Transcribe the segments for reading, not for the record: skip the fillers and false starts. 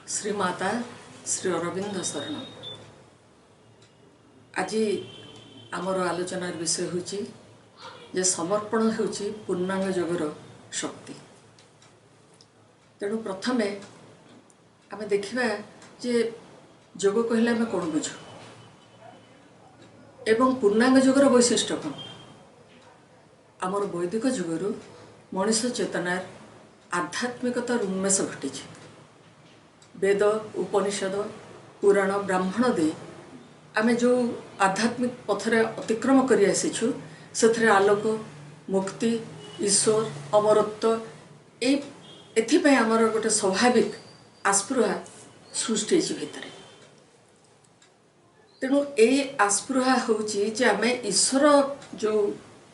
श्रीमाता श्री अरविंद शरण। आज आमर आलोचनार विषय होची जे समर्पण होची पूर्णांग योगर शक्ति। तेणु प्रथमे आमे देखिबा जे योग कहले आमे कोन बुझु एवं पूर्णांग योगर वैशिष्ट्य कोन। आमर वैदिक युगरु मनुष्य चेतनार आध्यात्मिकतार उन्मेष घटी। वेद उपनिषद पुराण ब्राह्मण दे आमे जो आध्यात्मिक पथरे अतिक्रम करि आसीछु सेथरे आलोक मुक्ति ईश्वर अमरत्व एथिपाई आमर गोटे स्वाभाविक आस्पृहा सृष्टि भितर। तेणु ए आस्पृहा होची जे आमे ईश्वर जो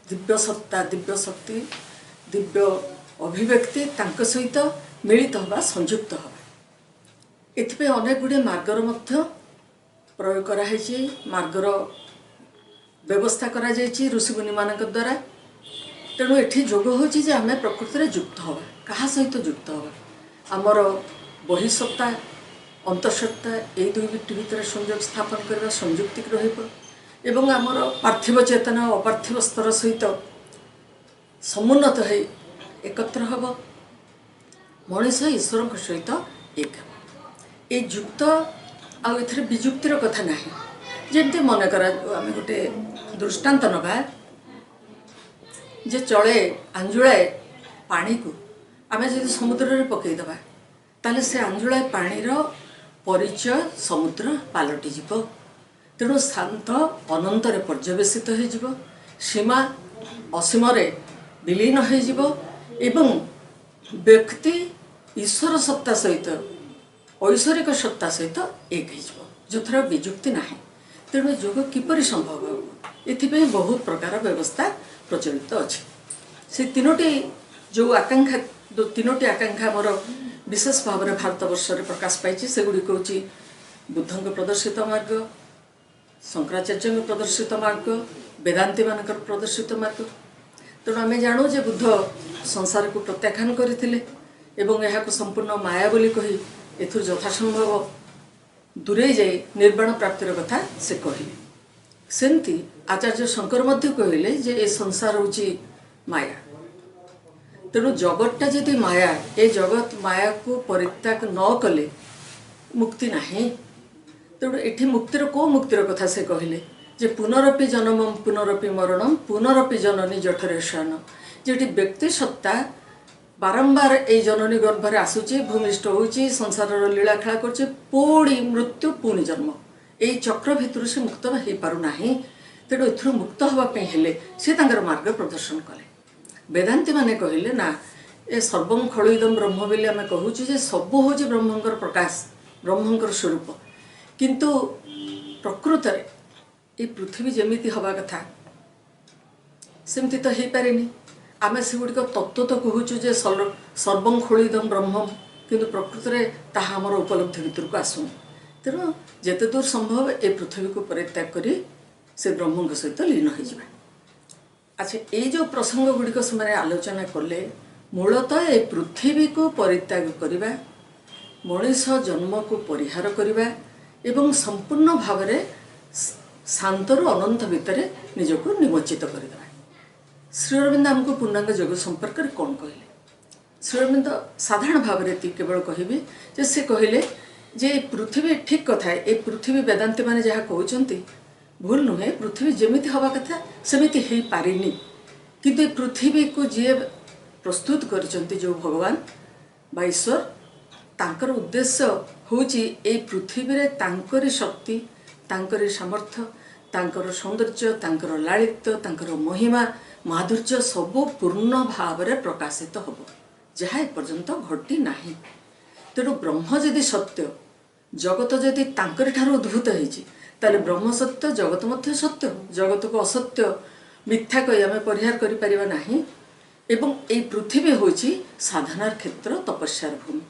दिव्य सत्ता दिव्य शक्ति दिव्य अभिव्यक्ति तांक सहित मिलित हवा संयुक्त हवा एथिपाई अनेक गुड़े मार्गर मध्य प्रयोग कराई मार्गर व्यवस्था करा जायछि ऋषिमुनि मानक द्वारा। तेणु एठी जोग होछि जे आमे प्रकृति रे युक्त हवा कहा सहित युक्त हवा आमर बहिसत्ता अंतःसत्ता ए दुई बिट भितर संयोग स्थापन करबा संयुक्तिक रहिब एवं आमर पार्थिव चेतना अपार्थिव स्तर सहित समुन्नत है एकत्र हब मनुष्य ईश्वर सहित एक ए युक्त आ एथरे विजुक्तिर कथा नाही। जेमते मन करा आमे गोटे दृष्टांत नबा जे चले आंजुलाए पानी को आमे जदि समुद्र रे पकई दबा ताले से आंजुलाए पानी रो परिचय समुद्र पालटि जिवो। तेणु शांत अनंत रे पर्यवेसित हो जिवो सीमा असीम रे विलीन हो जिवो एवं व्यक्ति ईश्वर सत्ता सहित ऐश्वरिक सत्ता सहित एक हो जो विजुक्ति ना। तेणु योग किपरि संभव हो बहुत प्रकार व्यवस्था प्रचलित अच्छी। से तीनोटी जो आकांक्षा तीनोटी आकांक्षा मोर विशेष भाव में भारत वर्ष में प्रकाश पाई से गुड़िक हूँ बुद्ध प्रदर्शित मार्ग शंकराचार्य प्रदर्शित मार्ग वेदांती मानकर प्रदर्शित मार्ग। तेणु आम जानू जे बुद्ध संसार को प्रत्याख्यान करते एवं यह संपूर्ण माया बोली कही एथुर यथासंभव दूरे जाए निर्वाण प्राप्तिर कथा से कहले। सेमती आचार्य शंकर मध्य कहले जे ए संसार होची माया। तेणु जगतटा जदि माया ए जगत माया को परित्याग न कले मुक्ति नाही। तेणु एठी मुक्तिर को मुक्तिर कथा से कहले जे पुनरपि जन्मम पुनरपि मरणम पुनरपि जननी जठरे शयन। जेठी व्यक्ति सत्ता बारंबार ए जननी गर्भरे आसुची भूमिष्ठ होची संसार लीला खेला करची पुणी मृत्यु पुणी जन्म ए चक्र भितर से मुक्त हो पारु नाही। तेणु एथुर मुक्त हवा पे हेले से तांकर मार्ग प्रदर्शन कले। वेदांती माने कहले ना ए सर्वं खलुइदं ब्रह्म बोली आमे कहूची जे सबु होची ब्रह्मंकर प्रकाश ब्रह्मंकर स्वरूप किंतु प्रकृत रे ए पृथ्वी जेमिति हवा कथा सेमति तो हे पारेनी। आमे से गुड़िक तत्व तो कहूचु जे सर्वं खलुइदं ब्रह्म किंतु प्रकृत रे ताहा हमर उपलब्धि भितर को आसुन। तेणु जेते दूर संभव ए पृथ्वी को परित्याग करी से ब्रह्म सहित लीन हो जाए। अच्छा ये जो प्रसंग गुड़िक से आलोचना कले मूलतः ए पृथ्वी को परित्याग करवा मनुष्य जन्म को परिहार करवा एवं संपूर्ण भाव में शांतर अनंत भितर निजको निमज्जित करदेवा। श्री अरविंद आमको पूर्णांग योग संपर्क में कौन कहले। श्री अरविंद साधारण भाव में केवल कहबे जे से कहले जे पृथ्वी ठीक कथा ए पृथ्वी वेदांती माने जहाँ कहते भूल नुहे पृथ्वी जेमिति हवा कथा सेमिति हेई पारिनी किंतु पृथ्वी को जी प्रस्तुत करचंती जो भगवान बा ईश्वर तांकर उद्देश्य होची ए पृथ्वी रे तांकरी शक्ति तांकरी सामर्थ्य तांकर सौंदर्य तांकर लालित्य तांकर महिमा माधुर्य सबू पूर्ण भाव में प्रकाशित होब जहाँ एपर्यंत घटी नाही। तेणु ब्रह्म जदि सत्य जगत जदि तांकरी ठारू उद्भूत होइछि ताले ब्रह्म सत्य जगत मध्य सत्य जगत को असत्य मिथ्या कही आम परिहार करि परिबा नाही। एवं ए पृथ्वी होइछि साधनार क्षेत्र तपस्यार भूमि।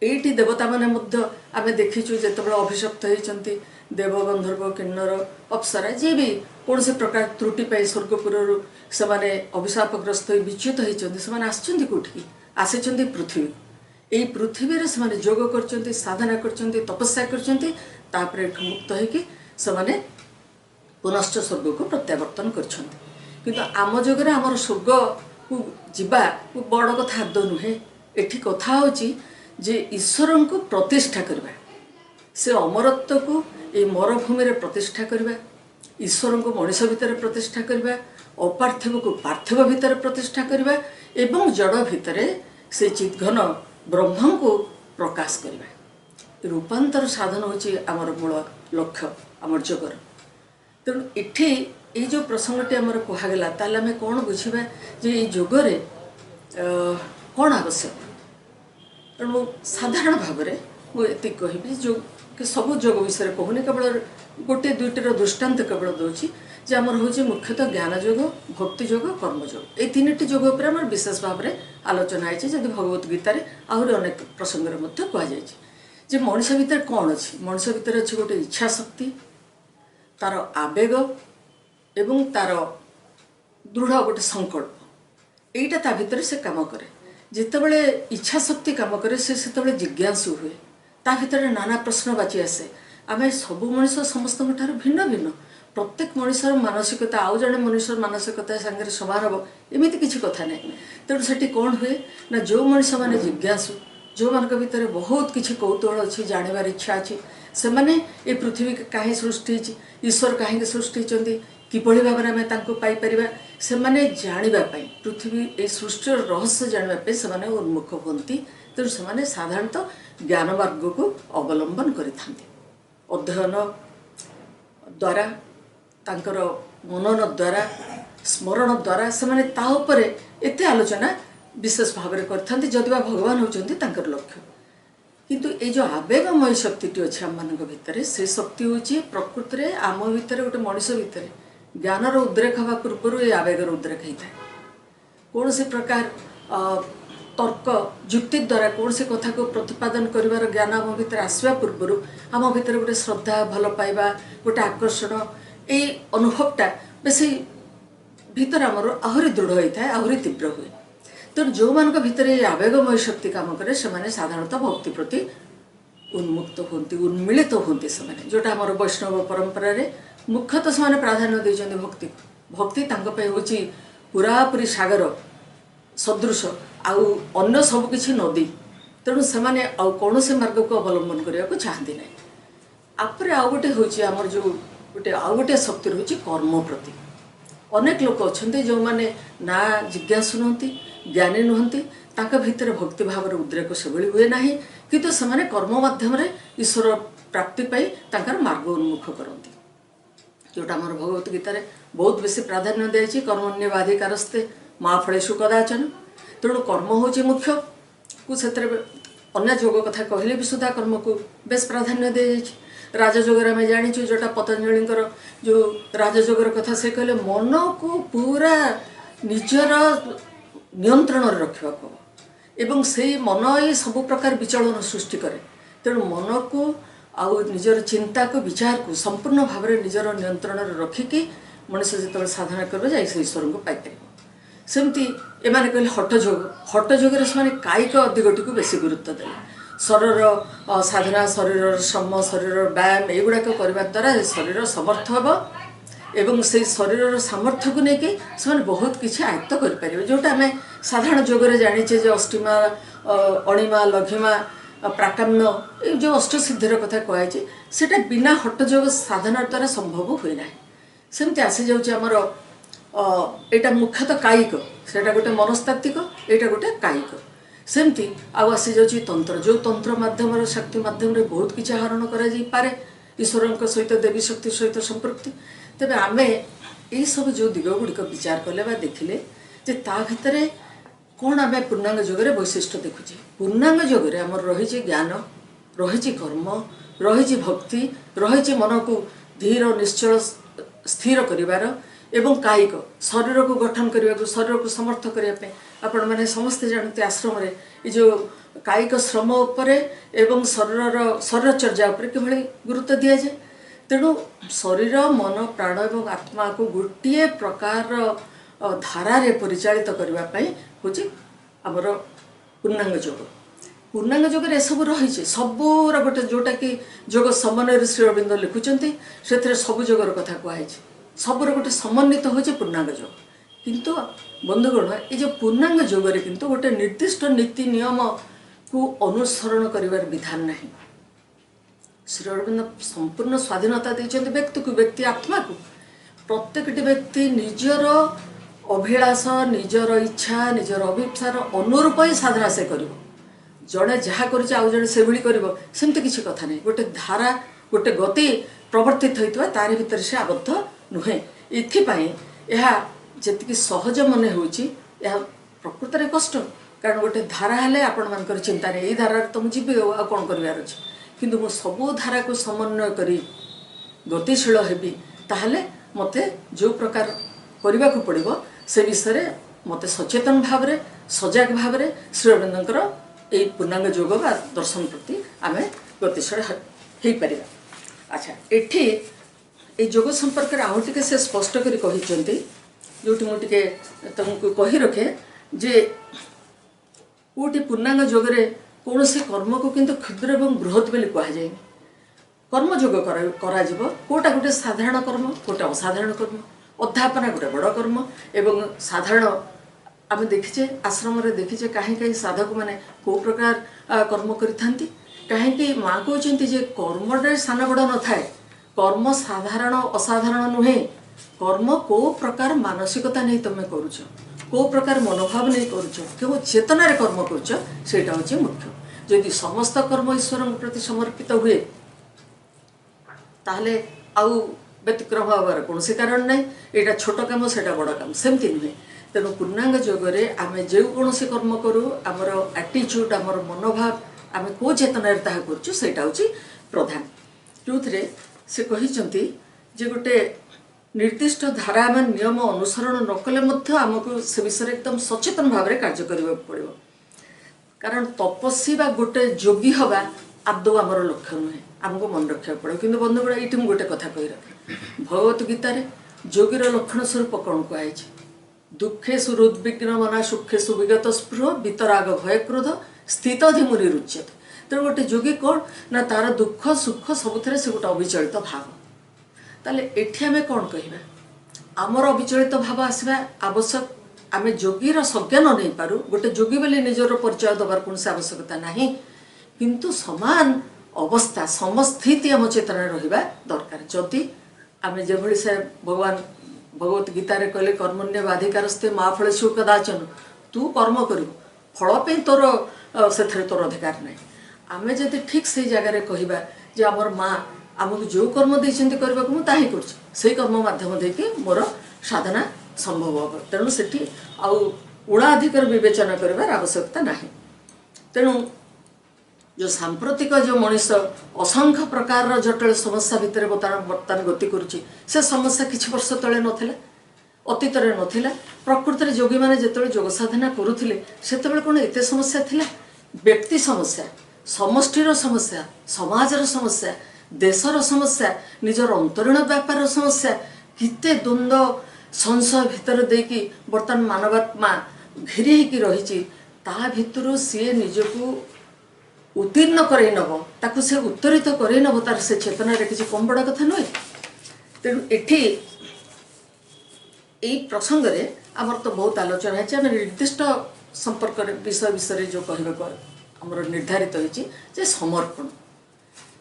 एठी देवता माने मध्य आमे देखिछु जेतेबेले अभिशप्त होइचंती देव गंधर्व किन्नर अप्सरा जे भी कौन से प्रकार त्रुटि पाई स्वर्गपुर से अभिशापग्रस्त विच्युत होइचंती से आसचंती कोठी आसिचंती पृथ्वी एई पृथ्वी से जोग कर साधना कर तपस्या कर मुक्त होकर से पुनश्च स्वर्ग को प्रत्यावर्तन कर आम जुगे आमर स्वर्ग को जीवा बड़ कथा आदौ नुहे। एठी कथा होची जे ईश्वर को प्रतिष्ठा करवा से अमरत्व को ये मरुभूमि रे प्रतिष्ठा करवा ईश्वर को मनुष्य भितर प्रतिष्ठा करवा अपार्थिव को पार्थिव भितर प्रतिष्ठा करवा एवं जड़ भितर से चिद्घन ब्रह्म को प्रकाश करवा रूपांतर साधन होची आमर मूल लक्ष्य आमर जगर। तेणु इठी ये जो प्रसंगटी आमर कहगला ताले आम कौन बुझा जे ये जोगरे कौन आवश्यक। तेणु साधारण भाव में मुझे कहबी जो कि सब जोग विषय कहूनी केवल गोटे दुईटर दृष्टांत केवल दूसरी जे आमर हूँ मुख्यतः ज्ञान जोग भक्ति जोग कर्म जोग ये तीन जोग उपर आम विशेष भाव में आलोचना है जदि भगवत गीतार आहरी अनेक प्रसंग कहुए मनुष्य भितर कौन अच्छी मनुष्य भितर अच्छी गोटे इच्छा शक्ति तार आवेग एवं तार दृढ़ गोटे संकल्प यहीटा ता भितर से काम करे जितेबले इच्छा शक्ति काम करे से जिज्ञासु हुए ता भितर नाना प्रश्न बाची आसे आम सब मनुष्य समस्त भिन्न भिन्न प्रत्येक मनुष्यर मानसिकता आउ जड़े मनुष्य मानसिकता सांगे समान हम एमती किसी कथा ना तेणु से कौन हुए ना जो मनुष्य मैंने जिज्ञासु जो मान भर बहुत किसी कौतूहल अच्छी जानवर इच्छा अच्छी से मैंने ये पृथ्वी कहीं सृष्टि ईश्वर कहीं सृष्टि किभली भाव में आम पाइपर से जानापी पृथ्वी ये सृष्टि रहस्य जानापी से उन्मुख होती तेणु से साधारणतः ज्ञान मार्ग को अवलंबन करते अध्ययन द्वारा तांकर मनन द्वारा स्मरण द्वारा से एते आलोचना विशेष भाव में करते जदिवा भगवान होती लक्ष्य किंतु ये जो आवेगमय शक्ति अच्छी आम मान भितर से शक्ति हूँ प्रकृति में आम भितर गोटे मनुष्य भितर ज्ञानर उद्रेक हवा पूर्व ये आवेगर उद्रेक होता है कौन से प्रकार तर्क युक्ति द्वारा कौन से कथा को प्रतिपादन कर ज्ञान आम भितर आसवा पूर्व आम भितर गोटे श्रद्धा भल पाइबा गोटे आकर्षण ये अनुभवटा बेसी भीतर आमर आहरी दृढ़ होता है आहरी तीव्र हुए। तो जो मान भीतर ये आवेगमय शक्ति काम करे से साधारणतः भक्ति प्रति उन्मुक्त होती उन्मिलित होती से जोटा आमर वैष्णव परंपरा रे मुख्यतः से प्राधान्य देते भक्ति भक्ति हूँ पूरापूरी सागर सदृश आउ अन्य सबकि नदी तेणु से कौन से मार्ग को अवलंबन करने को चाहती ना आपरे आउ गोटे हूँ आमर जो गोटे आउ गोटे शक्ति रही कर्म प्रति अनेक लोक अच्छा जो मैंने ना जिज्ञासु नुहति ज्ञानी नुहति भितर भक्ति भाव उद्रेक से हुए ना किंतु से कर्म मध्यम ईश्वर प्राप्ति पाई मार्ग उन्मुख करती जोटा आम भगवत गीतार बहुत बेसी प्राधान्य दिखाई कर्मण्यवाधिकारस्ते माँ फलेषु कदाचन तेणु कर्म हूँ मुख्य को से अन्य जोग कथा कहले भी सुधा कर्म को बेस प्राधान्य दी जाए राजयोगर आम जाचु जोटा पतंजलि जो राजयोगर कथा से कहले मन को पूरा निजर नियंत्रण रखा एवं से मन ये सब प्रकार विचलन सृष्टि करे तेणु मन को आउ निजर चिंता को विचार को संपूर्ण भाव में निजर नियंत्रण रखिकी मनुष्य जो साधना कर जाए ईश्वर को पाइपर सेमती एमाने कहले हठ जोगे से कायिक दिगटी को बेसी गुरुत्व देले शरीर साधना शरीर श्रम शरीर व्यायाम युड़ाक करने द्वारा शरीर समर्थ हम एवं से शरीर सामर्थ्य को लेकिन से बहुत किसी आयत्त करें जोटा आम साधारण जोगरे जाचे अष्टिमा अणिमा लघिमा प्राकाम्य ये जो अष्टसिद्धर कथा कहुए से बिना हठ जोग साधना द्वारा संभव हुए ना सेमती आसी जामर यहाँ मुख्यतः कायिक से गोटे मनस्तात्विक यहाँ गोटे कायिक सेमती आसी जाऊँगी तंत्र जो तंत्र मध्यम शक्ति मध्यम बहुत किसी आहरण कर ईश्वर सहित देवी शक्ति सहित संपृक्ति तेज आम यही सब जो दिग गुड़िक विचार कले देखिले भितर कौन आम पूर्णांग जोगरे वैशिष्ट्य देखुचे पूर्णांग जोगरे आम रही ज्ञान रही कर्म रही भक्ति रही मन को धीर निश्चल स्थिर करिवार एवं कायिक शरीर को गठन करने को शरीर को समर्थ करने आपण मैंने समस्ते जानते आश्रम रे ये जो कायिक श्रम उपरे एवं शरीरचर्या उपरे किभली गुरुत्व दि जाए तेणु शरीर मन प्राण एवं आत्मा को गोटे प्रकार धारा रे परिचालित करने हूँ आमर पूर्णांग जोग पूर्णांग जोग एसबू रही सबूर गोटे जोटा कि जोग समन्वय श्री अरविंद लिखुंट से सबू जोगर कथा कहुई सबूर गोटे समन्वित हो पूर्णांग जोग किंतु बंधुगण ये जो पूर्णांग जोगरे किंतु गोटे निर्दिष्ट नीति नियम को अनुसरण करिवार विधान नहीं। श्री अरविंद संपूर्ण स्वाधीनता देते व्यक्ति को व्यक्ति आत्मा को प्रत्येक व्यक्ति निजर अभिलाष निजर इच्छा निजर अभिप्सार अनुरूप ही साधना से कर जड़े जहाँ करमती किसी कथा नहीं गोटे धारा गोटे गति प्रवर्तित होता तारि भितर से आबद्ध नुहे इथिपाई जी सहज मन हो प्रकृत में कष्ट कारण गोटे धारा हेले आपण मान चिंता नहीं यही धारा तो मुझे जी आ कौन कर किंतु मु सबू धारा को समन्वय करी गतिशील हेबी ताहले मते जो प्रकार करने को पड़ो से विषय मते सचेतन भाव में सजग भाव में श्री अरविंदर यही पूर्णांग योग बा दर्शन प्रति आम गतिशील हो पार। अच्छा एठी ये योग संपर्क में आउट से स्पष्ट करी जोटी मुझे तुमको कही रखे जे कोटी पूर्णांग जोगरे कौन से कर्म को किंतु क्षुद्र एवं बृहत बोली कहुए कर्म जोग करा कोटा गोटे साधारण कर्म कोटा असाधारण कर्म अध्यापना गोटे बड़ कर्म एवं साधारण आम देखीचे आश्रम देखीचे कहीं कहीं साधक मैंने कौ प्रकार कर्म करें कहीं माँ कहते जे कर्म सान बड़ न थाए कर्म साधारण असाधारण नुहे कर्म कौ प्रकार मानसिकता नहीं तुम करुच कौ प्रकार मनोभाव नहीं करुच क्यों चेतना रे कर्म करुच सेटा होची मुख्य यदि समस्त कर्म ईश्वर प्रति समर्पित हुए ताहले आउ व्यतिक्रम हबार कौन से कारण नहीं यहाँ छोट कम से बड़ कम सेमती नुहे तेणु पूर्णांग जोगरे आम जो कौन से कर्म करूँ आमर एटीट्यूड आमर मनोभाव आम कौ चेतन करा प्रधान जो थे से कहते जे गोटे निर्दिष्ट धारा आम नियम अनुसरण न कले आमको से विषय एकदम सचेतन भाव में कार्य करने पड़ो कारण तपस्वी बा गोटे जोगी हवा आदौ आमर लक्ष्य नुहे आमको मन रखा पड़ो कि बंधुगण ये मुझे गोटे कथा कही रखे भगवत गीतार जोगीर लक्षण स्वरूप कौन कहुई दुखे सुरुद्विग्न मना सुखे सुविगत स्पृह वितराग भय क्रोध स्थित धिमुनि रुच्यत तेणु गोटे जोगी कौन ना तार दुख सुख सबुथ से गोटे अविचलित भाव ताले एठी आमे कौन कहवा आमर अविचलित भाव आसवा आवश्यक आम जोगीर संज्ञान नहीं पारू गोटे जोगी बोली निजर परिचय दबार कौन से आवश्यकता नहीं किंतु समान अवस्था समस्थिति आम चेतन रहा दरकार जदि आम जो से भगवान भगवत गीतार कहले कर्मण्य बाधिकारस्ते माँ फल शिव कदाचन तू कर्म कर फल पे तोर से तोर अधिकार नहीं आम जदि ठीक से जगार कहवा जे आमर माँ आमको जो कर्म देते करने को मुझे कर कर्म मध्यम देकी मोर साधना संभव हम तेणु से उणाधिकार विवेचना कर आवश्यकता ना तेणु जो सांप्रतिक जो मनीष असंख्य प्रकार जटिल समस्या भितर बर्तमान गति करुच्ची से समस्या किछि वर्ष तले नथिला अतीत नाला प्रकृति में जोगी मैंने जो जोग साधना करुले से कौन एत समस्या थिला व्यक्ति समस्या समष्टिर समस्या समाजर समस्या देशर समस्या निजर अंतरीण व्यापार समस्या किते द्वंद्व संशय भितर देकी बर्तमान मानवात्मा घेरी होगी रही भितर सी निजको उत्तीर्ण कर नब से उत्तरित कर नब तार से चेतना किसी कम बड़ा कथा नुहे तेणु एठी यही प्रसंग में आमर तो बहुत आलोचना है निर्दिष्ट संपर्क विषय जो कहवा आमर निर्धारित होती समर्पण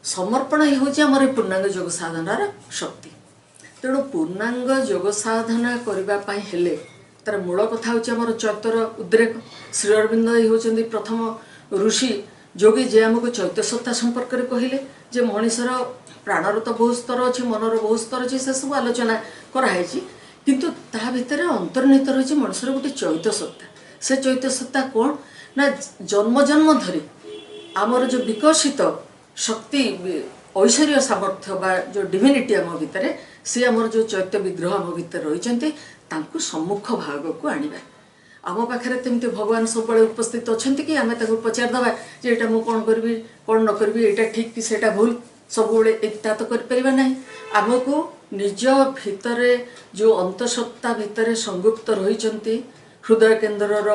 समर्पण ही हूँ आमर पूर्णांग योग साधनार शक्ति तेणु पूर्णांग योग साधना करने हेले तार मूल कथा हूँ आमर चैतर उद्रेक श्री अरविंद ही होती प्रथम ऋषि जोगी जे आमको चैत्य सत्ता संपर्क में कहले जे मनीषर प्राणर तो बहुत स्तर अच्छी मनर बहुत स्तर अच्छी से सब आलोचना कराई किंतु ता भितर अंतर्निहित रही मनुष्यर गोटे चैत्य सत्ता से चैत्य सत्ता कौन ना जन्म जन्म धरी आमर जो विकसित शक्ति ऐश्वर्य सामर्थ्य बा जो डिविनिटी आम भितर सी आमर जो चैत्य विग्रह आम भितर रही सम्मुख भाग को आनिबा आम पाखे तमती भगवान सब उपस्थित अच्छा कि आम पचारदे जे यहाँ मुझे कौन करी कौन न करी यहाँ ठीक कि सेटा भूल सब एकता तो कर ना आमको निज भितर जो अंतसत्ता भितर संयुक्त रही हृदय केन्द्रर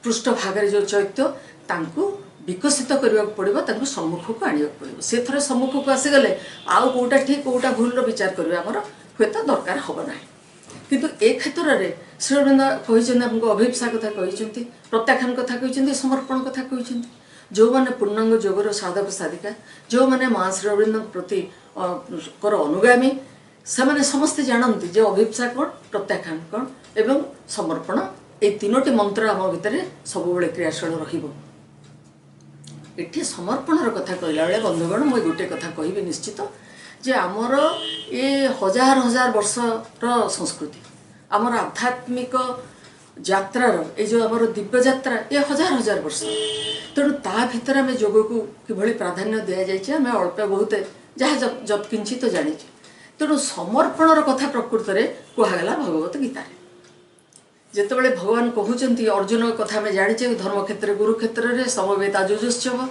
पृष्ठभाग जो चैत्य तांको विकसित करने पड़ो सम्मुख को आने पड़ो से थोड़े सम्मुख को आसीगले आउ कौटा ठीक कौटा भूल विचार करेंगे आमर हे तो दरकार हम ना किंतु ए क्षेत्र में श्री अरविंद कहते आमको अभिप्सा कथा कहते प्रत्याख्यान कथा कहते समर्पण कथा कहते जो मैंने पूर्णांग जोगर साधक साधिका जो मैंने माँ श्री अरविंद प्रति कर अनुगामी से मैंने समस्ते जानती जो अभिप्सा कौन प्रत्याख्यान कौन एवं समर्पण ये तीनोटी मंत्र आम भितर सब क्रियाशील रही समर्पणर कथा कहला बेले बंधुगण मुझे गोटे कथा कहि निश्चित जे आमर ये हजार हजार वर्षर संस्कृति आमर आध्यात्मिक यात्रार ये जो आमर दिव्य यात्रा ये हजार हजार वर्ष तेणु ता भीतर आम योग को किभली प्राधान्य दि जाए आम अल्प बहुत जहाँ जत्किंचित जानी तेणु समर्पणर कथा प्रकृत में कहगला भगवत गीतार जितेबाला भगवान कहते अर्जुन कथा में जाने धर्म क्षेत्र गुरुक्षेत्र में समवेता जुजुत्सव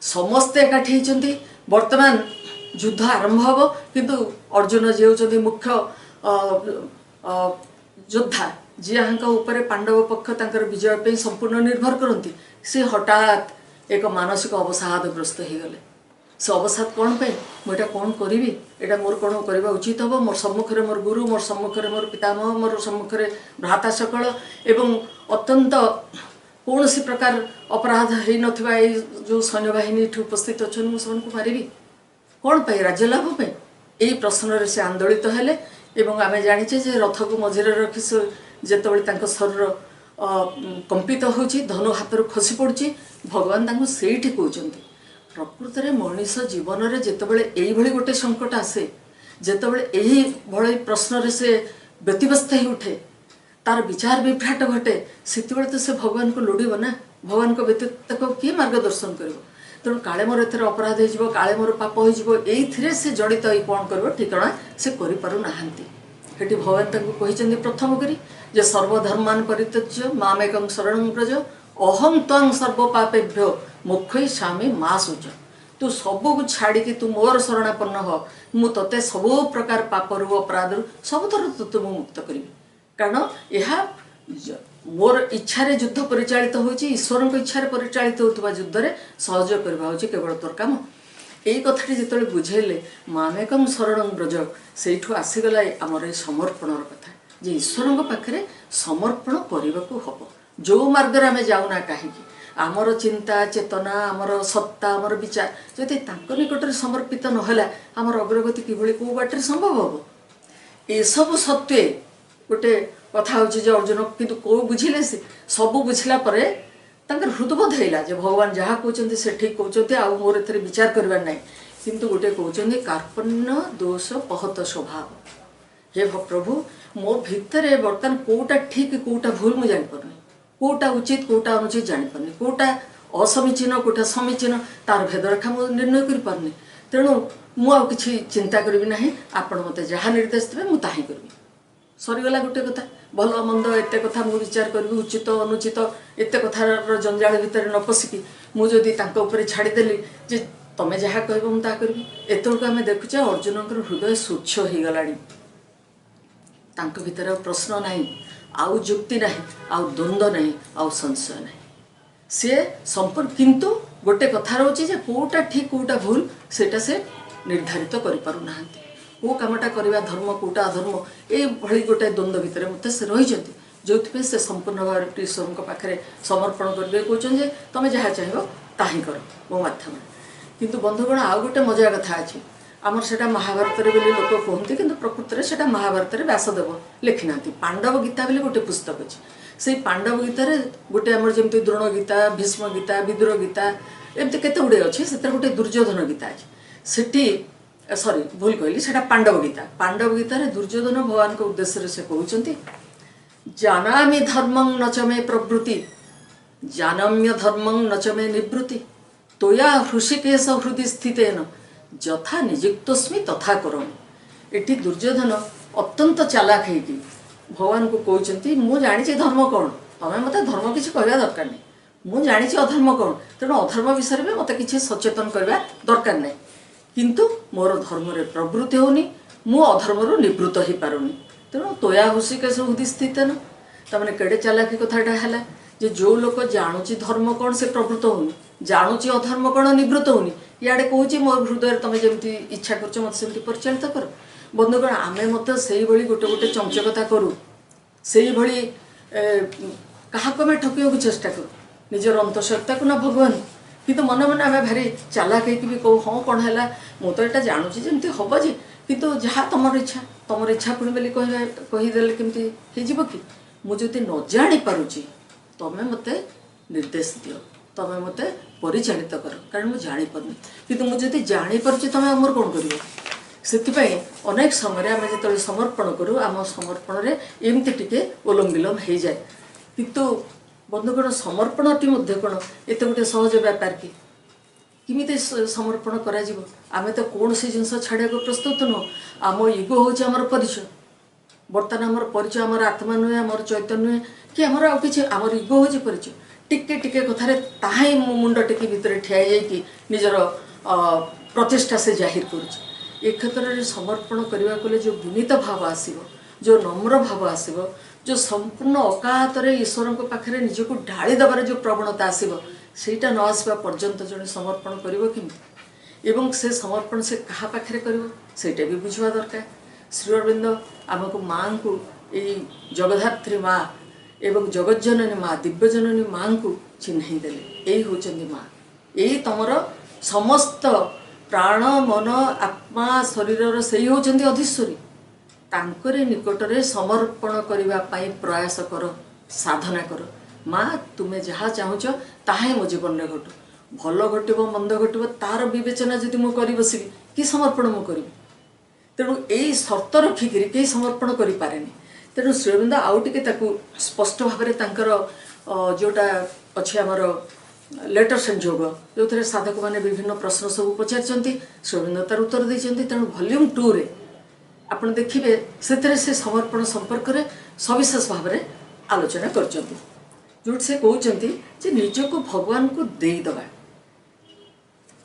समस्ते एकाठी होती वर्तमान युद्ध आरंभ हम किंतु अर्जुन जी होती मुख्य योद्धा जी ऊपर पांडव पक्ष तांकर विजय पे संपूर्ण निर्भर करती सी हठात एक मानसिक अवसादग्रस्त हो गले से अवसाद कौन पे मुझे कौन करी एटा मोर कौन करवा उचित हम मोर सम्मुखें मोर गुरु मोर सम्मुखें मोर पितामह मोर सम्मुखें भ्राता सकल एवं अत्यंत कौन सी प्रकार अपराध हो नथिबा जो सैन्यबाहिनी उपस्थित अच्छा मुझे मारि कौन पाई राज्य लाभ पे यही प्रश्न से आंदोलित हेले एवं आमे जानिचे जे रथ को मझिरे रखी जितेबाला शरीर कंपित होची धनु हाथ खसी पड़ी भगवान तांको सेठी कहते प्रकृत में मनीष जीवन में जितेबाला यही गोटे संकट आसे जितेबाला यही भली प्रश्न से व्यतिव्यस्त हो उठे तार विचार विभ्राट घटे से तो से भगवान को लोड़ब ना भगवान को व्यतीत को किए मार्गदर्शन कर तेणु काले मोर एथर अपराध हो काले मोर पाप हो से जड़ित हो कौन कर ठिकाना से करें भगवान कहते प्रथम करी जे सर्वधर्मान परित्यज्य मामेकं शरणं व्रज अहं त्वं सर्व पापेभ्यो मोक्षय स्वामी माँ सूच तू सबू छाड़ी तू मोर शरणापन्न हो मु तते सबू प्रकार पापरु अपराधरु सबुथर तुते मुक्त करी कारण यह मोर इच्छा युद्ध परिचालित होची ईश्वर को इच्छा परिचालित होता युद्ध में सहयोग करवा होची केवल तोर काम यही कथाटी जिते बुझेले मामेकं शरणं व्रज से आसीगला आमर समर्पणर कथा जे ईश्वर पाखे समर्पण करने को हम जो मार्ग आम जाऊना कहीं आमर चिंता चेतना आमर सत्ता आमर विचार जदि निकट समर्पित नहला आमर अग्रगति किभली कौ बाटे संभव हम ये सब सत्वे गोटे कथा हूँ जे अर्जुन किंतु कौ बुझिले से सबू बुझला हृदबोध है जे भगवान जहाँ कहते से ठीक कहते आउ मोर ए विचार करवार ना किंतु गोटे कहते कार्पण्य दोष पहत स्वभाव हे प्रभु मो भितर बर्तमान कौटा ठीक कौटा भूल मुझे जापर कौटा उचित कौटा अनुचित जापर कौटा असमीचीन कौटा समीचीन तार भेदरेखा मुझे निर्णय कर तेणु मुझे चिंता करी ना आपण मत जहाँ निर्देश देवे मुझे करी सरीगला गोटे कथा भल मंद एत कथा मुझे विचार करी उचित अनुचित एत कथार जंजाल भितर न पशिकी मुझे छाड़देली जे तुम्हें जहाँ कह मुझे करी एतक आम देखुचे अर्जुन हृदय स्वच्छ हो गला भीतर प्रश्न ना आउ जुक्ति ना आउ द्वंद्व ना आउ संशय ना सी संपूर्ण किंतु गोटे कथा रोचे जे कौटा ठीक कौटा भूल सेटा से निर्धारित करें कौ कामटा करवा धर्म कौटा अधर्म ये गोटे द्वंद्व भितर मत से रही जो से संपूर्ण भाव ईश्वर पाखे समर्पण करेंगे कहते तुम जहाँ चाह ताही कर मो मध्यम किंतु बंधुगण आउ गोटे मजा कथा अच्छी आमर सेटा महाभारत लोक कहते कि प्रकृत में से महाभारत व्यासदेव लिखिना पांडव गीता बोली गोटे पुस्तक अच्छी से पांडव गीतार गोटे आमर जमी द्रोण गीता भीष्म गीता विदुर गीता एमती केते गुड़े अच्छे से गोटे दुर्योधन गीता अच्छी सेठी सॉरी भूल कहली से पांडव गीतार दुर्योधन भगवान को उद्देश्य से कहते जानामि धर्मं न च मे प्रवृत्ति जानम्य धर्मं न च मे निवृत्ति तोया हृषिकेश हृदय स्थितेन यथा निजुक्तस्मि तथा करोमि एटी दुर्योधन अत्यंत चालाक है भगवान को कहते मु जानी धर्म कौन तुम्हें मत धर्म किसी कहवा दरकार नहीं मु जानी अधर्म कौन तेणु अधर्म विषय में मत किसी सचेतन करवा दरकार नहीं किंतु मोर धर्म रे प्रवृत्ति होनी मु अधर्म निवृत्त हो पारुनी तेणु तोया हृषिकेश हृदय स्थितेन तमें केड़े चालाकी कथाटा है जे जो लोक जाणुची धर्म कौन से प्रवृत्त होनी, जाणुची अधर्म कौन निवृत्त होनी, इे कौच मोर हृदय तुम जमी इच्छा कर मत से परिचालित कर। बंधुगण आम मत से गोटे गोटे चंचकता करूँ, से भली क्या आम ठकिया चेष्टा करूँ निजर अंतःसत्ता को ना भगवान, किंतु मन मन आम भारी चालाक भी कहूँ हाँ कौन है मु तो यहाँ जानूँ जमी हम जे किंतु जहाँ तुम इच्छा पुणी बोली कहीदे केमती हो कि मुझे न जानी पारुची तमें मत निर्देश दियो, तमें मत परिचालित कर, कारण मुझे जापारे कि मुझे जापारे तुम मोर कौन कर। से अनेक समय आम जो समर्पण करूँ आम समर्पण में एमती टिके ओलम विलम हो जाए, किंतु बंधुगण समर्पणटी कौन एत गोटे सहज व्यापार कि किमिते समर्पण करा आमे तो कौन सी जिनस छाड़ा को प्रस्तुत नुह। आम इगो हूँ आमर परिचय, बर्तमान आमर परिचय आमर आत्मा नुहे, आमर चैतन्य नुहे कि आमर आउ कि आमर इगो हूँ परिचय। टिके टिके कथार ताही मुंड टेकी भितर ठिया जाकि निजर प्रतिष्ठा से जाहिर कर। क्षेत्र में समर्पण करने को जो विनीत भाव आसो, जो नम्र भाव आसो, जो संपूर्ण अकातर ईश्वर के पाखे निजक ढाली देवार जो प्रवणता आसो, सेटा न आसवा पर्यंत जड़े समर्पण कर से समर्पण से क्या पाखे कर भी बुझा दरकार। श्री अरविंद आमको माँ को यही जगधात्री माँ एवं जगज्जननी माँ दिव्यजननी माँ को चिन्ह देले, यही हूँ माँ, यही तुमर समस्त प्राण मन आत्मा शरीर से ही होती अधीश्वरी। तांकरे निकटरे समर्पण करने प्रयास कर, साधना कर। माँ तुम्हें जहाँ चाहूच ताहे मो जीवन में घटू, भल घटव मंद घटव तार विवेचना जदि मु कर बसबि कि समर्पण मु करी। तेणु यही शर्त रखिक कहीं समर्पण करें। तेणु श्री अरविंद आउ टे स्पष्ट भाव में जोटा अच्छे आमर लेटर संजोग जो थे साधक मैंने विभिन्न प्रश्न सब पचार श्री अरविंद तार उत्तर देते। तेणु वॉल्यूम 2 रे आप देखिए से समर्पण संपर्क में सविशेष भाव में आलोचना कर जो से कहते निजक भगवान को देदबा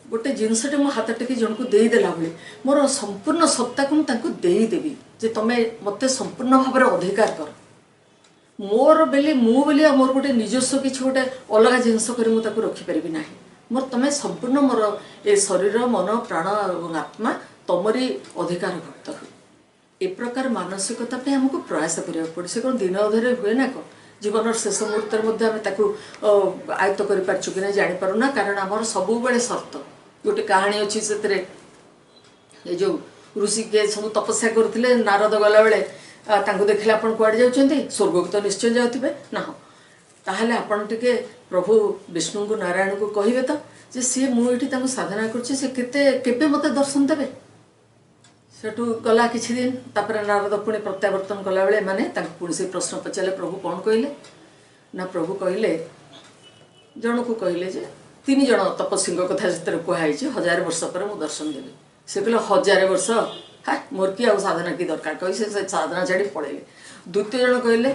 गोटे जिनसटे मो हाथ टेक जन को देदेला भाई मोर संपूर्ण सत्ता को देदेवी जे तुम्हें मत संपूर्ण भाव में अधिकार कर मोर बेले मु बोली मोर गोटे निजस्व किसी गोटे अलग जिनस कर मुझे रखिपारि ना मोर तुम्हें संपूर्ण मोर ए शरीर मन प्राण और आत्मा तुमरी अधिकार भक्त हो। ए प्रकार मानसिकता पे हमको प्रयास करा पड़े। से कौन दिन अधे हुए ना कौन जीवन शेष मुहूर्त आयत्त कर जापर ना, कारण आमर सब शर्त गोटे कहानी अच्छी से जो ऋषि के सब तपस्या करते नारद गला बेले देखिले आप कौड़े जाऊँच स्वर्ग को तो निश्चय जाऊे ना, ताहले आपन टिके प्रभु विष्णु को नारायण को कहे तो जे सी मुझे साधना कर मत दर्शन देवे। सेठू गला किछि दिन तापर नारद पुणी प्रत्यावर्तन कला बेले माने पुणी से प्रश्न पचारे प्रभु कौन कहले ना, प्रभु कहले जन को कहले जे 3 जन तपस्वी कथा जितने कहुई 1000 वर्ष पर मु दर्शन देवी। से कहले 1000 वर्ष हाँ मोर कि साधना की दरकार कही से साधना छाड़ी पड़े। द्वितीय जन कहले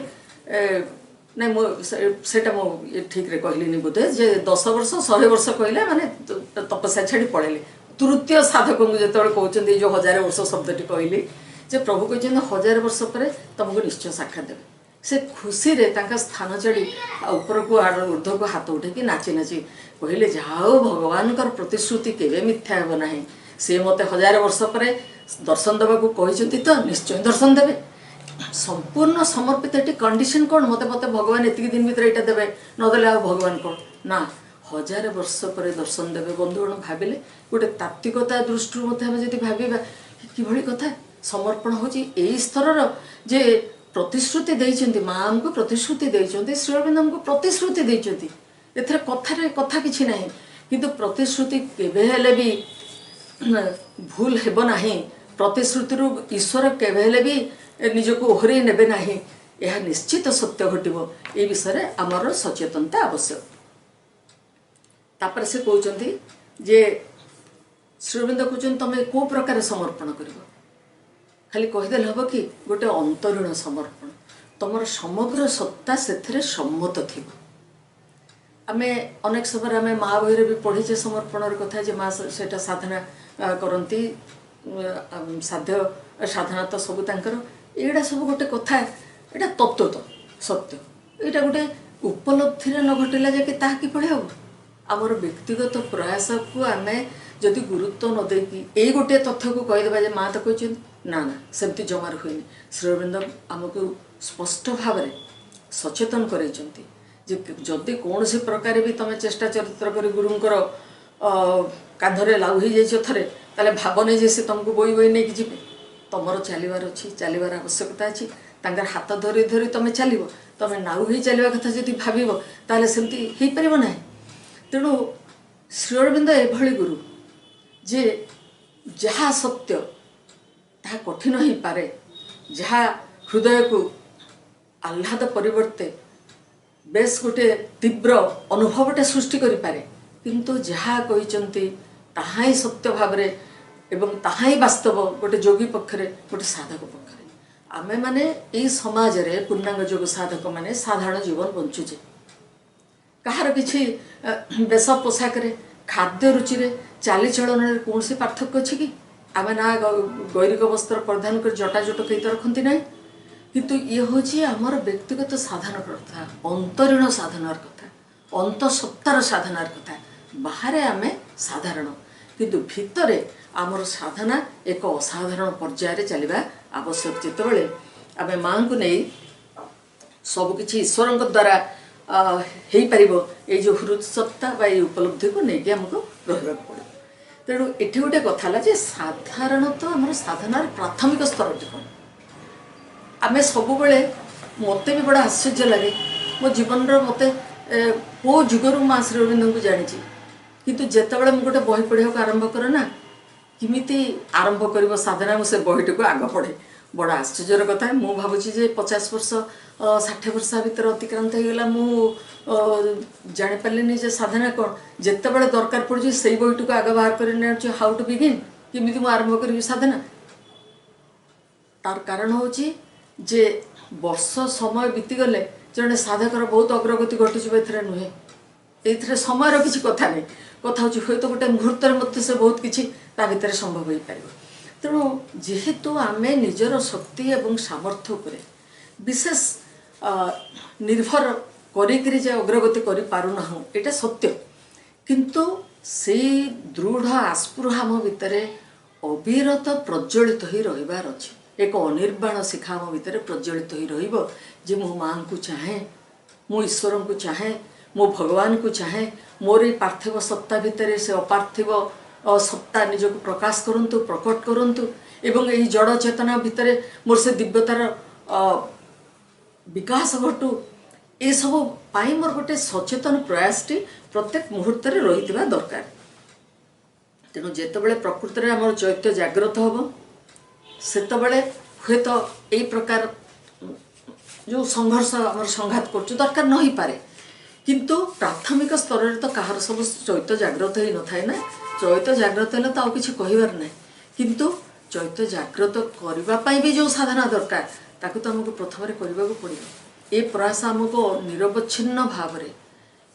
ना मोटा मो ठीक रे कहली बोधे जे 10 वर्ष 100 वर्ष कहले माने तपस्या छाड़ी पड़े। तृतीय साधक को जो कहते जो 1000 वर्ष शब्दटी कहली जे प्रभु कहते 1000 वर्ष पर तुमको निश्चय साक्षात देवे। से खुशी रे तांका स्थान चढ़ी ऊपर को ऊर्ध्व को हाथ उठे नाची नाची कहले जाओ भगवान प्रतिश्रुति केवे मिथ्या हे ना, से मत 1000 वर्ष पर दर्शन देवा कहते तो निश्चय दर्शन देवे। संपूर्ण समर्पित ये कंडीशन कौन मत मत भगवान एतिक दिन भीतर यहाँ देवे नदेले आ भगवान कौन ना 1000 वर्ष पर दर्शन देवे। बंधुगण भाविले गोटे तात्विकता दृष्टि जब भाविबा कि कथा समर्पण होची यही स्तर जे प्रतिश्रुति देइचंती माँ आमको प्रतिश्रुति देइचंती श्री अरविंद आमको प्रतिश्रुति देइचंती एथरे कथारे कथा किछि नाही, किंतु प्रतिश्रुति केबे हेले भी भूल हेब नाही। प्रतिश्रुति ईश्वर केबे हेले भी निजको ओहरे नेबे नाही, यह निश्चित सत्य घटिबो। ए विषय आमर सचेतनता आवश्यक। तापर से कहते जे श्री अरविंद कहते तुम को प्रकार समर्पण कर खाली कहीदे हम कि गोटे अंतरीण समर्पण तुम समग्र सत्ता से सम्मत थी। आम अनेक समय आम माँ बही भी पढ़ीचे समर्पण कथा जे माँ से साधना करती साध्य साधना तो सब तांकर एड़ा सब गोटे कथा यहाँ तत्व तो सत्य यहाँ गोटे उपलब्धि न घटिला जाके ताहा किभଳି ହେବ। आमर व्यक्तिगत प्रयास को आम जदि गुरुत्व न देकी यही गोटे तथ्य को कहीदेवा जे माँ तो कहते ना ना सेमती जमार हुए। श्री अरविंद आमको स्पष्ट भाव में सचेतन कर जदि कौन सी प्रकार भी तुम चेष्टा चरित्र कर गुरुंकर कांधरे लाउ हो जाइए थे ताले भाव नहीं जे से तुमको बोई बोई नहीं जी तुमर चलबार अच्छी चलबार आवश्यकता अच्छी तांकर हाथ धरी धरी तुम चलो तुम नाउ ही चलवा कथा जदि भाव ताले सेमती हो पार ना। तेणु श्री अरविंद एभली गुरु जे जहा सत्य ता कठिन ही पारे जहा हृदय को आह्लाद परिवर्ते बेस गोटे तीव्र अनुभवटे सृष्टि करि पारे किंतु जहा कहिचंती ताहा ही सत्य भाव रे एवं ताहा ही वास्तव गोटे योगी पक्षरे गोटे साधक पक्षरे आमे माने एई समाज रे पूर्णांग योग साधक माने साधारण जीवन बंचुचे कहार किछि बेश पोशाक खाद्य रुचि रे चालीचलन कौन सी पार्थक्य अच्छी कि आम ना गैरिक वस्त्र परिधान कर जटाजट कई तो रखती ना किंतु ये हूँ आमर व्यक्तिगत साधन कथा अंतरीण साधनार कथा अंतसत्तार साधनार कथा बाहर आम साधारण किंतु भितरे आमर साधना एक असाधारण पर्यायर चलवा आवश्यक जितेबाला आम माँ को नहीं सबकि ईश्वर द्वारा हो पार ये जो हृदसत्ता ये उपलब्धि को लेकिन आमको रहा पड़े। तेणु ये गोटे कथा है साधारणतः आम साधनार प्राथमिक स्तर कौन आम सब मत भी बड़ा आश्चर्य लगे मो जीवन मत को जुगर माँ श्री अरविंद को जानी किंतु जितेबाला मुझे गोटे बही पढ़ा आरंभ करे ना किमिति आरंभ कर साधना मुझे बहीटी को आग पढ़े बड़ा आश्चर्यर कथा मु भावुची जे 50 वर्ष 60 वर्ष भीतर अतिक्रांत होगा मु जानी पारे जे साधना कौन जितेबाला दरकार पड़े से बहीटी को आग बाहर कर हाउ टू बिगिन किमिति मु आरंभ करी साधना तार कारण हूँ जे वर्ष समय बीतीगले जड़े साधकर बहुत अग्रगति घटुचे नुहे ये समय किसी कथा नहीं कथा हूँ हूँ तो गोटे मुहूर्त मत से बहुत किसी भितर संभव हो पार। तेणु जेहेतु आम निजर शक्ति एवं सामर्थ्य उपर विशेष निर्भर करी जे अग्रगति करूना यहाँ सत्य किंतु से दृढ़ आस्पृह आम भितर अविरत प्रज्वलित हो रही अच्छे एक अनिर्बाण शिखा आम भितर प्रज्वलित हो रही मो माँ को चाहे मो ईश्वर को चाहे मो भगवान को चाहे मोर पार्थिव सत्ता भितर से अपार्थिव सत्ता निजक प्रकाश करंतु प्रकट करंतु एवं यही जड़ चेतना भितर मोर से दिव्यतार विकास घटू ये सब पाई मोर गोटे सचेतन प्रयासटी प्रत्येक मुहूर्त रही दरकार। तेणु जितेबाला प्रकृति में आम चैत्य जागृत हम सेतबले हे तो यही प्रकार जो संघर्ष आम संघात कर दरकार नहीं पारे किंतु प्राथमिक स्तर में तो कहार सब चैत्य जागृत ही न थाए ना चैत्य जागृत है तो किसी कहबार ना किंतु चैत्य जागृत करने भी जो साधना दरकार ताकू तो आमको प्रथम करने पड़ो ये प्रयास आमको निरवच्छिन्न भाव में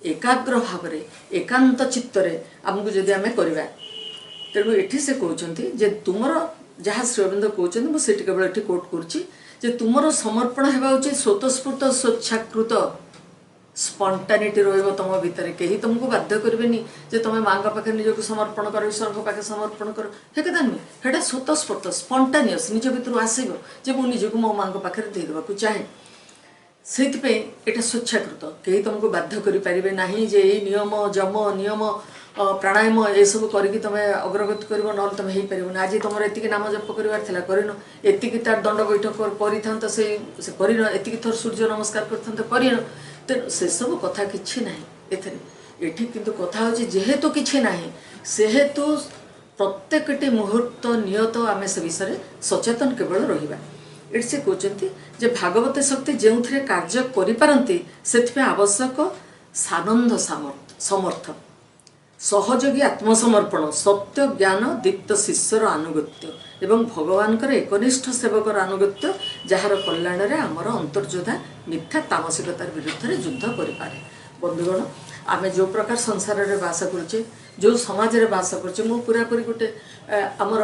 एकाग्र भाव में एकांत चित्तरे आमको जदि आम करवा तेणु ये से कहते जे तुमर जहाँ श्री अरविंद कहते मुझे केवल ये कोट करुच्ची तुमर समर्पण होगा उचित स्वतस्फूर्त स्वेच्छाकृत स्पंटानिटी रही तुम भितर कहीं तुमको बाध्य करेनि जे तुम माँ पाखे निजक समर्पण कर ईश्वर पाखे समर्पण कर हे कथा नुहे है स्वतस्फूर्त स्पंटानियस निज भितर आसब जे मुझे निजक मो माँ पाखे देदेवा चाहे से स्वेच्छाकृत कहीं तुमको बाध्य करें ना जे नियम जम नियम प्राणायाम ये सब करके तुम अग्रगति कर ना तुम हो पार आज तुम एति नाम जप करार करन एति तार दंड बैठक कर से करन एति थर सूर्य नमस्कार कर तेणु से सब कथा किछि ना एठी किंतु कथा हूँ जेहेतु किछि ना सेहेतु प्रत्येकटी मुहूर्त नियत आम से विषय सचेतन केवल रहिबा। एठी से कहते जे भागवत शक्ति जो कार्य करिपारंती सेथिपे आवश्यक सानंद समर्थ सहयोगी आत्मसमर्पण सत्य ज्ञान दीप्त शिष्यर आनुगत्य एवं भगवान एकनिष्ठ सेवकर आनुगत्य जार कल्याण में आमर अंतर्योद्धा मिथ्या तामसिकतार विरुद्ध युद्ध करें। बंधुगण आम जो प्रकार संसार में बास करुचे जो समाज रे बास करछे मु पूरापूरी गोटे आमर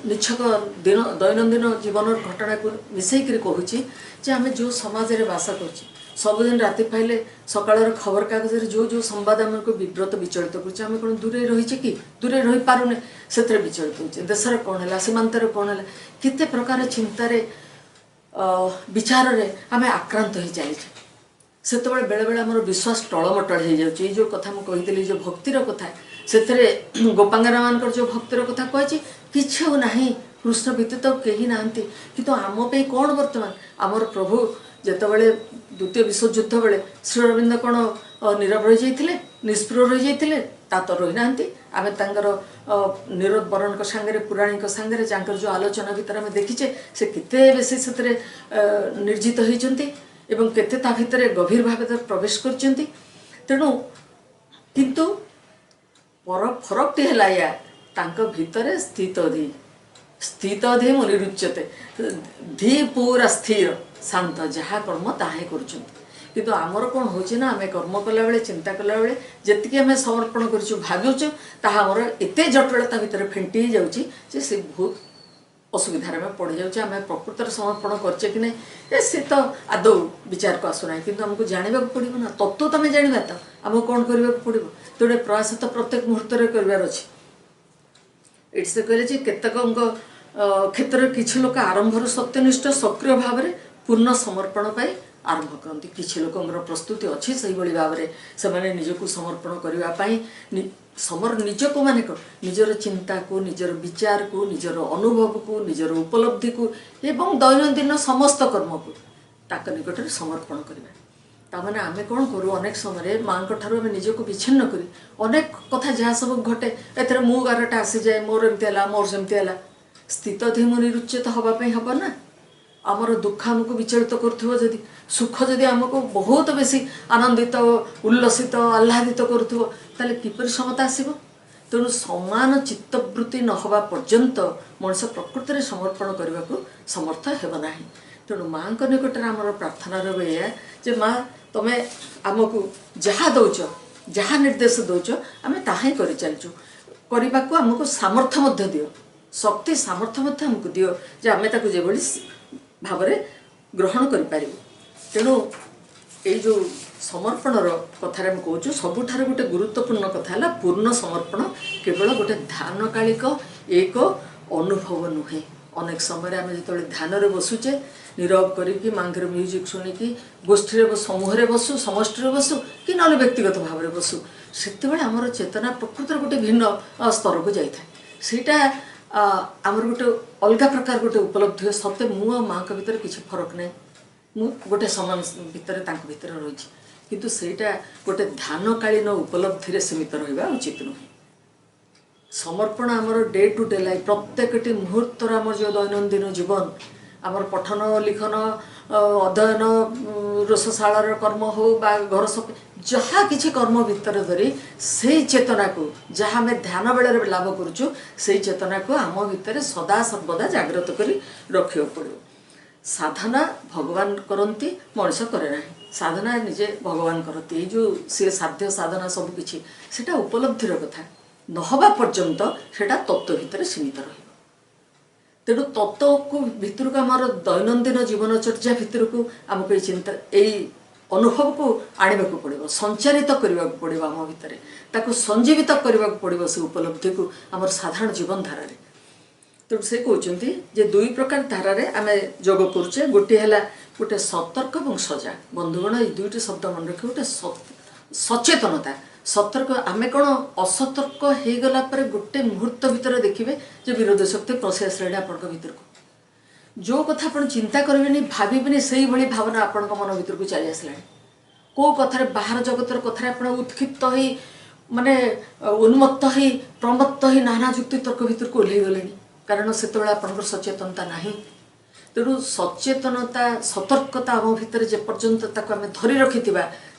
निछक दिन दैनंदिन जीवन घटना को मिसैकरी कहूँ जे आम जो समाज रे बास करछे सबुदिन राति पाइले सकाळ खबर कागज जो जो संवाद आमको विव्रत विचलित कर कौन दूरे रही कि दूरे रही पारुने से विचलित होचे देशर कौन है सीमांतर कौन है केते प्रकार चिंतार विचार रे आम आक्रांत हो चली से बेले बेले आम विश्वास टलमटल हो जाए जो कथा मुझे जो भक्तिर कथा से गोपांगना मान जो भक्तिर कथा कही किसी ना कृष्ण व्यतीत कहीं ना कि आम पे कौन बर्तमान आमर प्रभु जितेबाला द्वितीय विश्वयुद्ध बेले श्री अरविंद कौन नीरव रही जाते निष्प्रिय रही जाते ता तो रही ना आम तर निरोध बरण सांगे पुराणी सांगे जो आलोचना भितर आम देखीचे से केते बेसी से निर्जित होती एवं केते ता भितर गभीर भाव प्रवेश करछंती तेणु किंतु फरक टी है या तांको भितर स्थित धी मुनिरुच्यते धी पूरा स्थिर शांत जहाँ कर्म ताहे करुछंती किंतु आमर कौन होची ना आम कर्म कला बेले चिंता कला बेले जेतिकी आम समर्पण करूँ भावुचु ताहा आमर एते जटिलता भितर फेंटी जाउची जे से बहुत असुविधार में पड़ जाऊँ आम प्रकृतर समर्पण करचे कि नहीं सी तो आदौ विचार को आसुना कि आमको जानवा पड़ो ना तत्व तुम जाना तो आमको कौन करने पड़ो तो गोटे प्रयास तो प्रत्येक मुहूर्त करार अच्छे ये से कहले केतक क्षेत्र में किसी लोक आरंभर सत्यनिष्ठ सक्रिय भाव में पूर्ण समर्पण पाई आरंभ करती किसी लोकंर प्रस्तुति अच्छी से भाव में से निजक समर्पण करने निज को माने निजर चिंता को निजर विचार को निजर अनुभव को निजर उपलब्धि को एवं दैनंदिन समस्त कर्म को ताक निकट में समर्पण करवा ताने आम कौन करूँ अनेक समय माँ ठार आम निजक विच्छिन्न कर अनेक कथा जहाँ सब घटे ए मु गारटा आसी जाए मोर एमती मोर सेमती है स्थित धीम निरुचित हाँपाई हम ना आमर दुख आमको विचलित कर सुख जदि आमको बहुत बेसी आनंदित उल्लसित आह्लादित करें किपर समता आसब तेणु समान चित्तवृत्ति नहवा पर्यंत मनुष्य प्रकृत में समर्पण करने को समर्थ होना तेणु माँ निकट में आमर प्रार्थना रहा जे माँ तुम्हें आमको जहाँ दौच जहाँ निर्देश दौच आम ताही कर चलचु करने को आमको सामर्थ्य दियो शक्ति सामर्थ्य आमको दियो जे आम जो भाव ग्रहण कर तेणु ये जो समर्पणर कथार कहूँ सबुठार गोटे गुरुत्वपूर्ण कथा है पूर्ण समर्पण केवल गोटे ध्यानकालिक एक अनुभव नुहे अनेक समय आम जो ध्यान बसुचे नीरव करी मांगर म्यूजिक शुणिकी गोष्ठी समूह बसु समष्टि बसु कि ना व्यक्तिगत भाव में बसु से आमर चेतना प्रकृतर गोटे भिन्न स्तर को जाए सेटा आमर गोटे अलग प्रकार गोटे उपलब्धि है सत्य मु माँ के भीतर किसी फरक नहीं मु गोटे समान भितर भीतर रही किंतु सेटा गोटे ध्यानकालीन उपलब्धि सीमित रहा उचित नुहे समर्पण आमर डे टू डे लाइफ प्रत्येक मुहूर्त आमर जो दैनंदिन जीवन आमर पठन लिखन अध्ययन रोषशालार कर्म हो बा घर सफे जहाँ किसी कर्म भितर धरी से चेतना को जहाँ आम ध्यान बेले लाभ करुचु से चेतना को आम भितर सदा सर्वदा जागृत कर रखा पड़ो साधना भगवान करती मनुष्य करे ना साधना निजे भगवान करती ये जो सी साध्य साधना सबकि सेटा उपलब्धिर कथा नहबा पर्यंत सेटा तत्व भितर सीमित रही तेणु तत्व को भितर को आम दैनंदिन जीवनचर्या भितर को आमको चिंता यही अनुभव को आने को पड़ो संचारित करने को पड़ो आम भितर ताको संजीवित करने को पड़ो से उपलब्धि को आम साधारण जीवन धारा तेणु से कहते जे दुई प्रकार धारा आम जोग करुचे गोटे है गोटे सतर्क और सजग बंधुगण ये दुईट शब्द मन रखे गोटे सचेतनता सतर्क आम कौन असतर्क हो गला गोटे मुहूर्त भितर देखिए जो विरोध शक्ति पशि आसला आपण भर को जो कथा आप चिंता करेंगे भावे से भाई भावना आपण मन भर को चली आसला कौ कथार बाहर जगतर कथार आप उत्क्षिप्त हो माने उन्मत्त हो प्रमत्त हो नाना जुक्ति तर्क भर को ओह्ल गले कारण से आपंकर सचेतनता ना तेणु सचेतनता सतर्कता आम भितर जेपर्यंत आम धरी रखि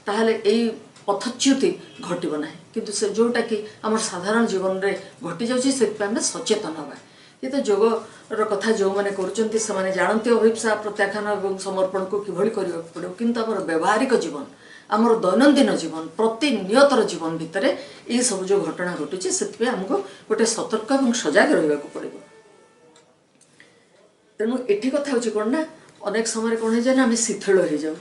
ताहले यही पथच्युति घटब ना किंतु से जोटा कि आम साधारण जीवन में घटी जाऊँगी से सचेतन हवा ये तो जोगर कथा जो मैंने कर जानते अभिप्सा प्रत्याख्यान और समर्पण को किभली करने पड़ो किंतु आम व्यावहारिक जीवन आमर दैनंदिन जीवन प्रतिनियतर जीवन भितर ये सब जो घटना घटुची से आमको गोटे सतर्क और सजग रहा पड़ो। तेणु ये कथा हूँ कौन ना अनेक समय कौन है ना आम शिथिल हो जाऊ।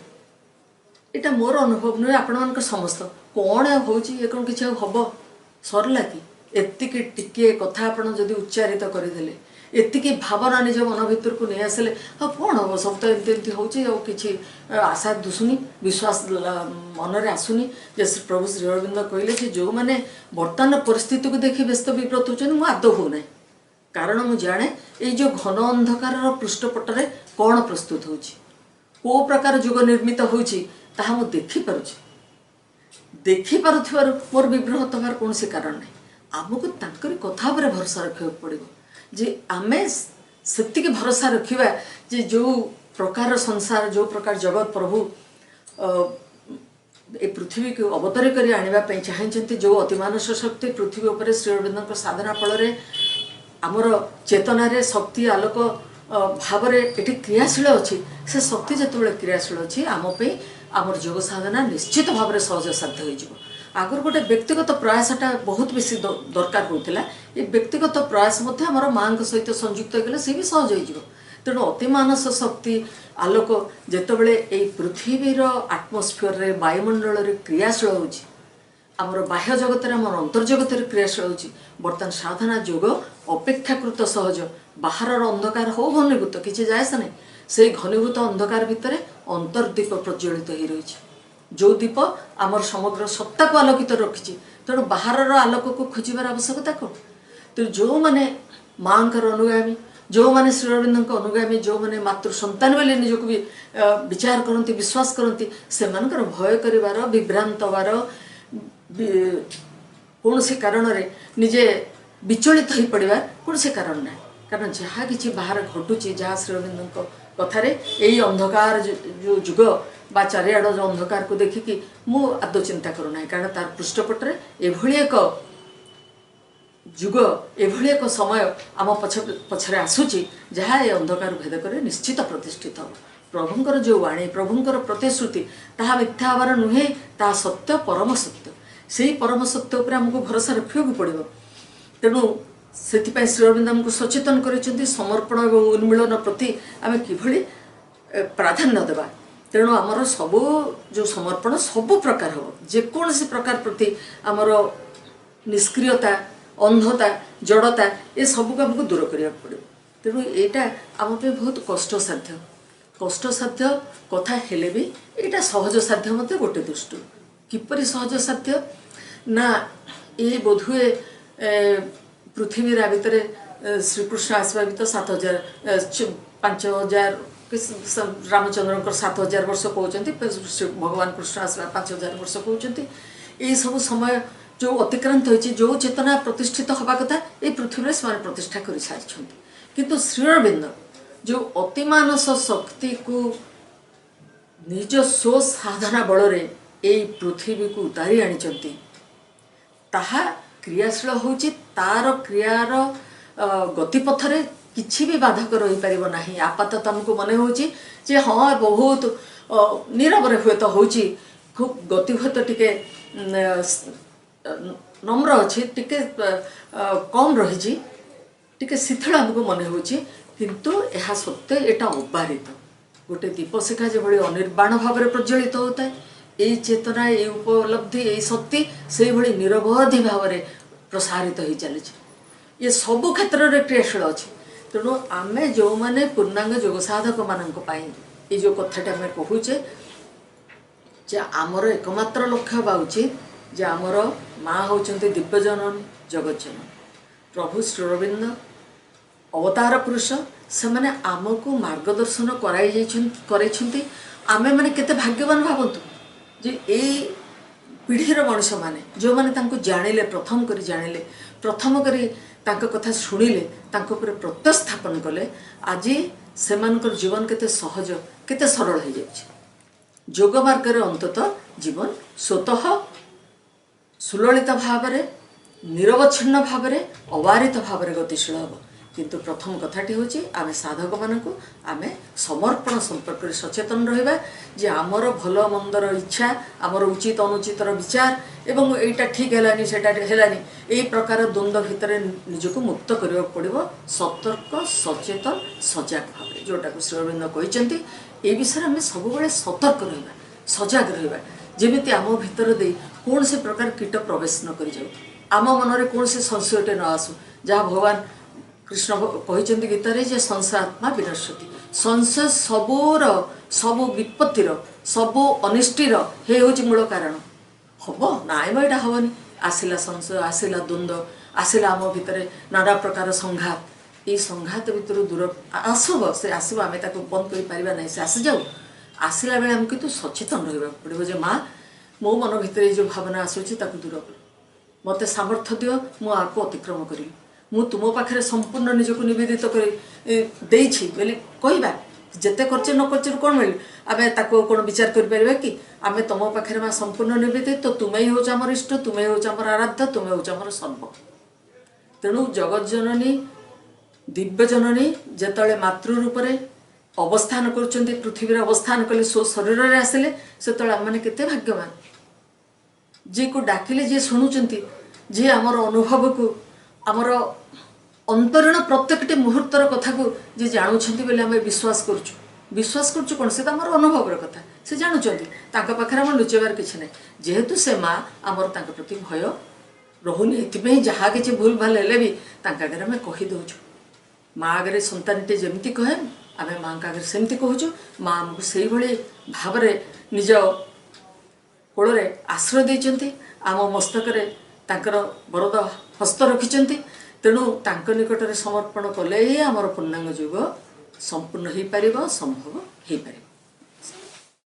यहाँ मोर अनुभव नुहे आपण समस्त कौन हूँ ये कौन किसी हम सरला कि एतिक टिके कथा आपड़ जदि उच्चारित करदे एतिकी भावना निज मन भर को नहीं आसले हाँ कौन हम सब तो एमती कि आशा दुसुनी विश्वास मनरे आसुनी। जैसे प्रभु श्री अरविंद कहले कि जो मैंने बर्तमान परिस्थिति को देखी व्यस्त विव्रत होती मुझे आदौ हो ना कारण मुझे जाने ये जो घन अंधकार पृष्ठपटरे कौन प्रस्तुत हो प्रकार जुग निर्मित होची देखिपुर मोर विग्रह हबार कौन से कारण नहीं। आमको तांकरी कथा पर भरोसा रखा पड़ो जे आमे सेतिके भरोसा रखिबा जे जो प्रकार संसार जो प्रकार जगत प्रभु ए पृथ्वी को अवतरित करी आनिबा पई चाहैछन्ति जो अतिमानस शक्ति पृथ्वी उपर श्री अरविंद साधना फल आमर चेतना रे शक्ति आलोक भाव ये क्रियाशील अच्छी से शक्ति जिते क्रियाशील अच्छी आम आमर योग साधना निश्चित भाव में सहज साध्य हो। आगर गोटे व्यक्तिगत प्रयासटा बहुत बेसी दरकार होता ये व्यक्तिगत प्रयास आमर माँ सहित संयुक्त होगले सी भी सहज हो। तेणु अतिमानस शक्ति आलोक जितेबले ये पृथ्वीर आत्मोस्फीयर रे वायुमंडल रे क्रियाशील होची आमर बाह्य जगत आमर अंतर्जगत क्रियाशील होची बर्तमान साधना योग अपेक्षाकृत सहज बाहर अंधकार हो घनीभूत किसी जायस नहीं से घनीभूत अंधकार भितर अंतर्दीप प्रज्वलित हो रही जो दीप आमर समग्र सत्ता को आलोकित रखी। तेणु बाहर आलोक को खोजार आवश्यकता कौन। तो जो मैंने माँ अनुगामी जो मैंने श्री अरविंद अनुगामी जो मैंने मातृ संतान बोले निजक भी विचार करती विश्वास करती से भय कर विभ्रांत हबार कौन से कारण रे निजे विचलित हो पड़ा कौन से कारण ना कारण जहाँ कि बाहर घटुची जहाँ श्री अरविंद कथार यही अंधकार जो जुग बा चारिआड जो अंधकार को देखिकी मु आदौ चिंता करूना कारण तार पृष्ठपटरे एभली एक जुग एभली एक समय आम पछरे आसूची जहाँ ये अंधकार भेद करे निश्चित प्रतिष्ठित हो। प्रभुंकर जो वाणी प्रभुंकर प्रतिश्रुति ताहा मिथ्या हबार नुहे ताहा सत्य परम सत्य से परम सत्य उपर आमको भरोसा रखा पड़ो। तेणु से श्री अरविंद आमको सचेतन कर समर्पण और उन्मीलन प्रति आम किभली प्राधान्य देवा। तेणु आमर सबू जो समर्पण सबू प्रकार हो जेकोसी प्रकार प्रति आमर निष्क्रियता अंधता जड़ता ये सबको आमको दूर करने पड़ो। तेणु यहाँ आम बहुत कष्टसाध्य कथा हेले भी यहाँ सहज साध्य मत गोटे दृष्टि किपरि सहज साध्य ना ये बोधुए पृथ्वी भितर श्रीकृष्ण आसवा भी तो 7000 5000 रामचंद्र 7000 वर्ष कहते भगवान कृष्ण आसवा 5000 वर्ष कहते यही सब समय जो अतिक्रांत होती जो चेतना प्रतिष्ठित हवा कथा ये पृथ्वी से प्रतिष्ठा कर सारी किंतु श्री अरविंद जो अतिमानस शक्ति को निज स्व साधना बल ये पृथ्वी को उतारी आनी ताहा क्रियाशील होची तार क्रियार गतिपथरे किछि भी बाधक रही पारिबो नाही। आपातत हमको मने होची जे हाँ बहुत नीरव हुए तो होची खूब गतिभत टिके नम्र अच्छी टिके कम रही टिके शिथिल हमको मन होची किंतु यह सत्य एटा अबारित गोटे दीपशिखा जो अनिर्बाण भाव में प्रज्वलित होता है यही चेतना ये उपलब्धि यही शक्ति से भली निरवधि भाव में प्रसारित हो चली ये सबु क्षेत्र में क्रियाशील अच्छी। तेणु आम जो मैंने पूर्णांग योग साधक मान ये जो कथाटा आम कहूचे जे आमर एकमात्र लक्ष्य हवा उचित जे आमर माँ होचंती दिव्यजननी जगज्जननी प्रभु श्री अरविंद अवतार पुरुष से मैंने आमको मार्गदर्शन कराई आमे मैंने केते भाग्यवान भावतु जे यही पीढ़ीर मनुष्य मैंने जो मैंने जानिले प्रथम करी जानिले प्रथम करी तांको कथा शुणिले तांको ऊपर प्रत्यय स्थापन कले आज से जीवन केते सहज केते सरल हो जाए योग मार्ग अंततः जीवन स्वतः सुललित भाव में निरवच्छिन्न भाव में अबारित भाव में गतिशील हम किंतु प्रथम कथाटी हूँ आम साधक मानक आम समर्पण संपर्क में सचेतन रहा जे आमर भल मंदर इच्छा आमर उचित अनुचितर विचार एवं एटा ठीक है सेटा है यही प्रकार द्वंद्व भितर निजक मुक्त करने पड़ो सतर्क सचेतन सजग भाव जोटा श्री अरविंद कहते ये विषय आम सब सतर्क रहा सजग रहा जमी आम भितर दे कौन से प्रकार कीट प्रवेश न कर जाऊ आम मन कौन से संशयटे न आसू जहाँ भगवान कृष्ण कहते गीतारे जे संशयात्मा विनश्यति संशय सबूर सबू विपत्तिर सबू अनिष्टिर हे हूँ मूल कारण हम नाइम यहाँ हेनी आसला संशय आसला द्वंद्व आसला आम भितर नाना प्रकार संघात ये संघात भितर दूर आसब से आसब आम बंद कर ना से आसी जाऊ आसला बेले आमको कितु सचेतन रहा पड़ो जे माँ मो मन भितर जो भावना आसूची दूर कर मत सामर्थ्य दियो मु आपको अतिक्रम करी मु तुम पाखे संपूर्ण निजक नवेदित कर कहवा जिते करचे न करचे कौन मिल आम कौन विचार कर कि आम तुम पाखे माँ संपूर्ण नवेदित तो तुम्हें हूँ आमर इष्ट तुम्हें हूँ आमर आराध्य तुम्हें हूँ आमर सर्व तेणु जगत जननी दिव्य जननी जिते मातृ रूप से अवस्थान कर पृथ्वी अवस्थान कले स्व शरीर में आसिले से आम मैंने केते भाग्यवान जी को डाकिले जी शुणुंट जी आमर अनुभव को आमर अंतरीण प्रत्येकटी मुहूर्तर कथा को जी जानुंट बोले आम विश्वास करुँ कौन से आमर अनुभव कथा से जानुंट पाखे आम लुचेबार किसी ना जेहेतु से माँ आमर प्रति भय रोनी ये जहाँ किसी भूल भाल हेले भी आगे आम कहीदे माँ आगे सन्तानटे जमी कहे आम माँ आगे सेमती कहूँ माँ आमको से भाव निज कोल आश्रय देते आम मस्तक वरद हस्त रखिंट तेणु निकट में समर्पण कले ही आमर पूर्णांग युग संपूर्ण हो पार संभव हो पार।